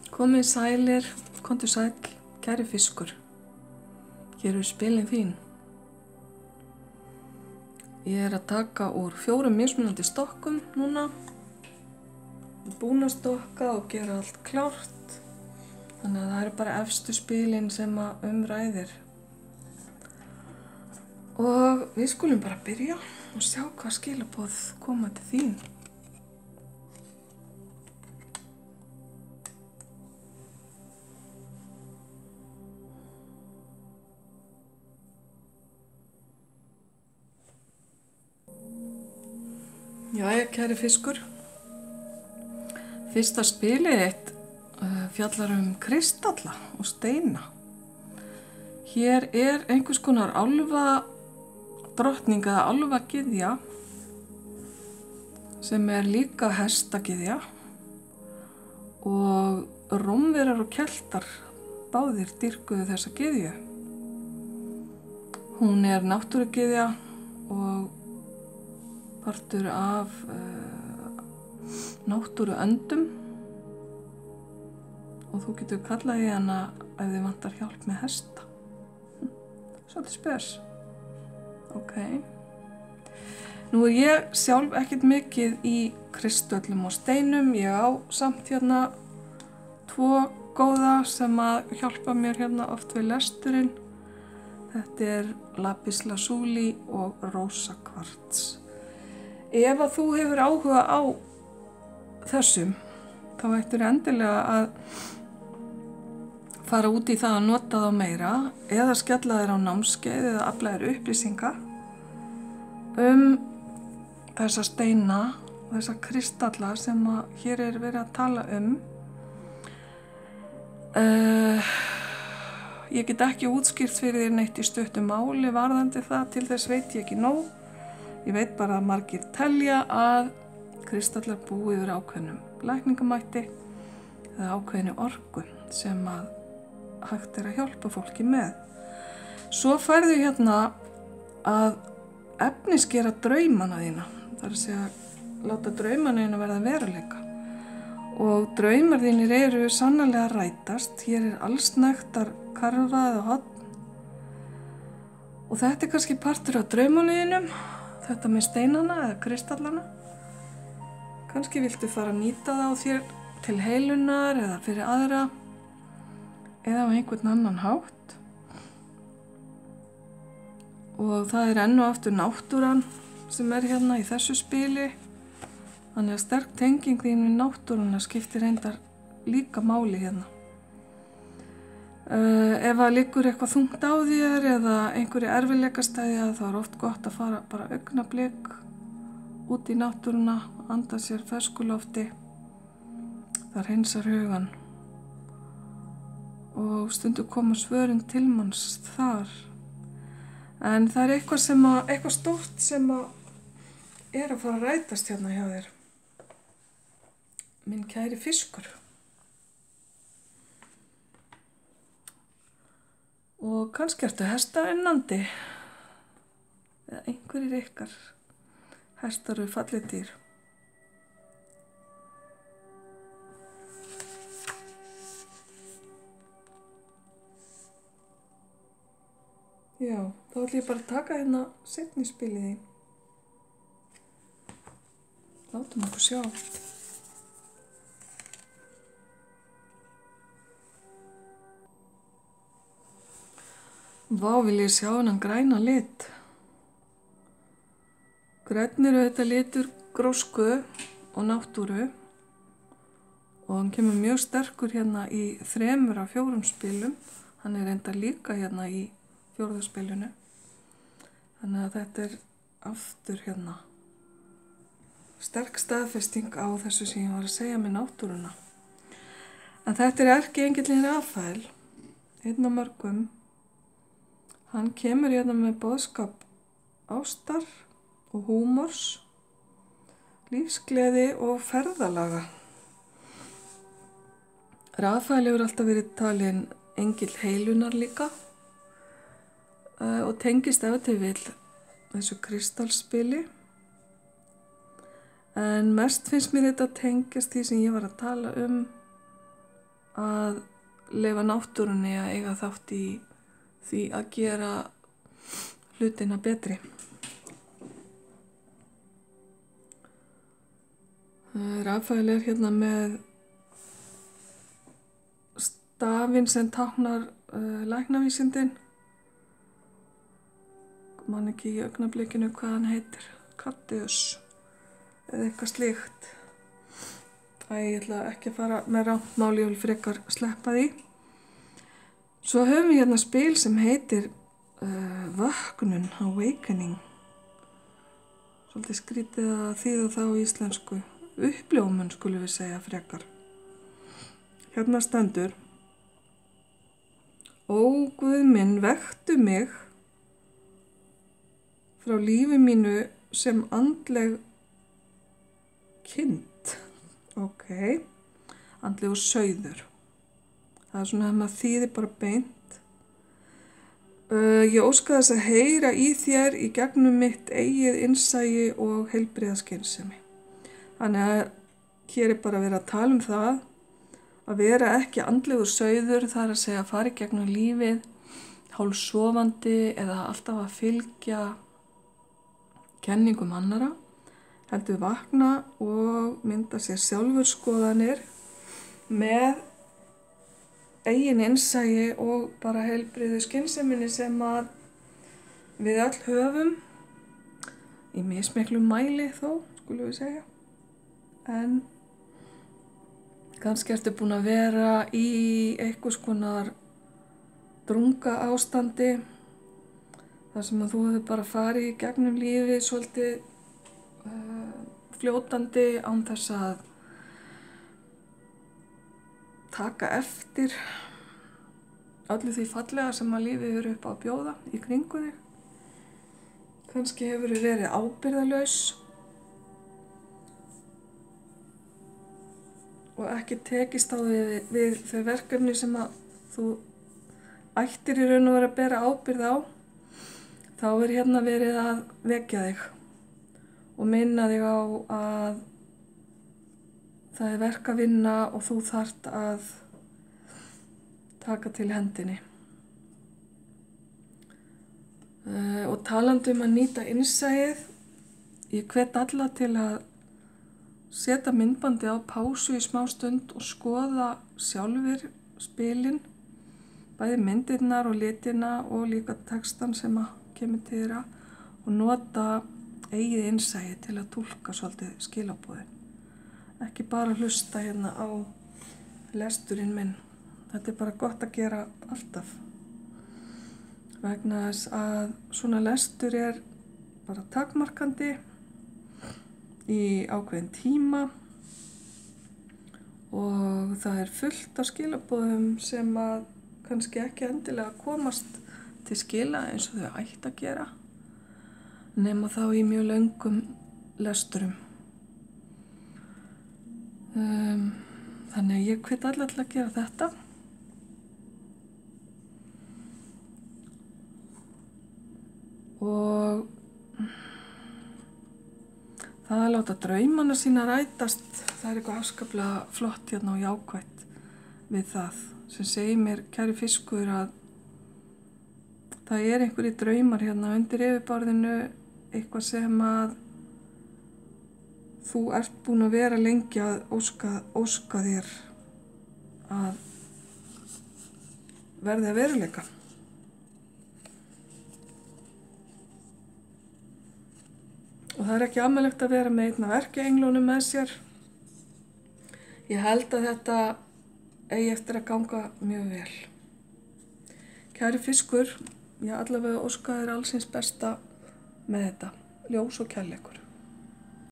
Komið sælir, komdu sæl, kæri fiskur. Hér eru spilin þín. Ég að taka úr 4 mismunandi stokkum núna. Búin að stokka og gera allt klárt. Þannig að það eru bara efstu spilin sem að ræðir. Og við skulum bara byrja og sjá hvað skilaboð koma til þín. Jæja, kæri fiskur. Fyrsta spilið þitt fjallar kristalla og steina. Hér er einhvers konar álfa drottning eða álfagyðja sem er líka hestagyðja og Rómverjar og Keltar báðir dýrkuðu þessa gyðju. Hún er náttúrugyðja og partur af náttúruöndum og þú getur kallað í hana ef þið vantar hjálp með hesta. Svolítið spes. Ok. Nú er ég sjálf ekkert mikið í kristöllum og steinum. Ég á samt hérna 2 góða sem að hjálpa mér hérna oft við lesturinn. Þetta er lapis lazuli og rosa kvarts. Ef að þú hefur áhuga á þessum, þá ættir endilega að fara út í það að nota þá meira eða skella þér á námskeið eða afla þér upplýsinga þessa steina og þessa kristalla sem að hér er verið að tala Ég get ekki útskýrt fyrir þér neitt í stuttu máli varðandi það, til þess veit ég ekki nóg. Ég veit bara að margir telja að kristallar búi yfir ákveðnum lækningamætti eða ákveðinu orku sem að hægt er að hjálpa fólki með. Svo færðu hérna að efnisgera draumana þína. Það er að segja láta draumana þína verða veruleika. Og draumar þínir eru sannarlega að rætast. Hér er allsnægtar karfa eða horn. Og þetta er kannski partur af draumunum. Þetta með steinana eða kristallana. Kannski viltu fara að nýta það á þér til heilunar eða fyrir aðra eða á einhvern annan hátt. Og það er enn og aftur náttúran sem er hérna í þessu spili. Þannig að sterk tenging þín við náttúruna skiptir reyndar líka máli hérna. Ef að liggur eitthvað þungt á þér eða einhverju erfiðleikastæði þá er oft gott að fara bara augnablik út í náttúruna, anda sér ferskulofti. Það hreinsar hugan og stundum koma svörin til manns þar. En það er eitthvað stórt sem að er að fara að rætast hérna hjá þér. Minn kæri fiskur. Og kannski ertu hestavinnandi eða einhverjir ykkar hestar eru fallið dýr. Já, þá ætlum ég bara að taka hérna seinni spilið þín. Látum okkur sjá. Vá, vil ég sjá hennan græna lit. Grænn eru þetta litur grósku og náttúru og hann kemur mjög sterkur hérna í 3 af 4 spilum. Hann er enda líka hérna í 4. spilinu. Þannig að þetta er aftur hérna sterk staðfesting á þessu sem ég var að segja með náttúruna. En þetta er erkiengillinn Rafael, einn af mörgum. Hann kemur hérna með boðskap ástar og húmors, lífsgleði og ferðalaga. Rafael hefur alltaf verið talinn engill heilunar líka og tengist ef til vill þessu kristallspili. En mest finnst mér þetta tengjast því sem ég var að tala að leyfa náttúrunni að eiga þátt í því að gera hlutina betri. Rafael hérna með stafinn sem táknar læknavísindin. Man ekki í augnablikinu hvað hann heitir. Kattius eða eitthvað slíkt. Ég ætla ekki að fara með rangt mál, ég vil frekar sleppa því. Svo höfum við hérna spil sem heitir Vöknun, Awakening. Svolítið skrítið að þýða það á íslensku. Uppljómun skulum við segja frekar. Hérna stendur: Ó Guð minn, vektu mig frá lífi mínu sem andleg kind. Ok, andlegur sauður. Það er svona að maður þýðir bara beint. Ég óska þess að heyra í þér í gegnum mitt eigið innsæi og heilbrigða skynsemi. Þannig að hér er bara verið að tala um það að vera ekki andlegur sauður, það er að segja að fara í gegnum lífið hálfsofandi eða alltaf að fylgja kenningum annarra. Heldur vakna og mynda sér sjálfur skoðanir með eigin innsæi og bara heilbrigðu skynseminni sem að við öll höfum í mismiklum mæli þó, skulum við segja. En kannski ertu búin að vera í einhvers konar drunga ástandi þar sem að þú hefur bara farið í gegnum lífið svolítið fljótandi án þess að taka eftir öllu því fallega sem að lífið eru upp á að bjóða í kringu þig. Kannski hefur verið ábyrgðarlaus og ekki tekist á við þau verkefni sem að þú ættir í raun og vera að bera ábyrgð á. Þá er hérna verið að vekja þig og minna þig á að það er verk að vinna og þú þarft að taka til hendinni. Og talandi um að nýta innsæið, ég hvet alla til að setja myndbandi á pásu í smá stund og skoða sjálfur spilin, bæði myndirnar og litina og líka textan sem að kemur til þeirra og nota eigið innsæi til að túlka svolítið skilaboðin. Ekki bara hlusta hérna á lesturinn minn. Þetta er bara gott að gera alltaf. Vegna þess að svona lestur er bara takmarkandi í ákveðin tíma og það er fullt af skilaboðum sem að kannski ekki endilega komast til skila eins og þau ætti að gera. Nema þá í mjög löngum lesturum. Þannig að ég hvet alla til að gera þetta. Og það að láta draumana sína rætast, það er eitthvað afskaplega flott hérna og jákvætt við það. Sem segir mér, kæri fiskur, að það er einhverjir draumar hérna undir yfirborðinu, eitthvað sem að þú ert búin að vera lengi að óska þér að verði að veruleika. Og það er ekki ammælegt að vera með einn af erkienglunum með sér. Ég held að þetta eigi eftir að ganga mjög vel. Kæri fiskur, ég allavega óska þér allsins besta með þetta. Ljós og kærleikur.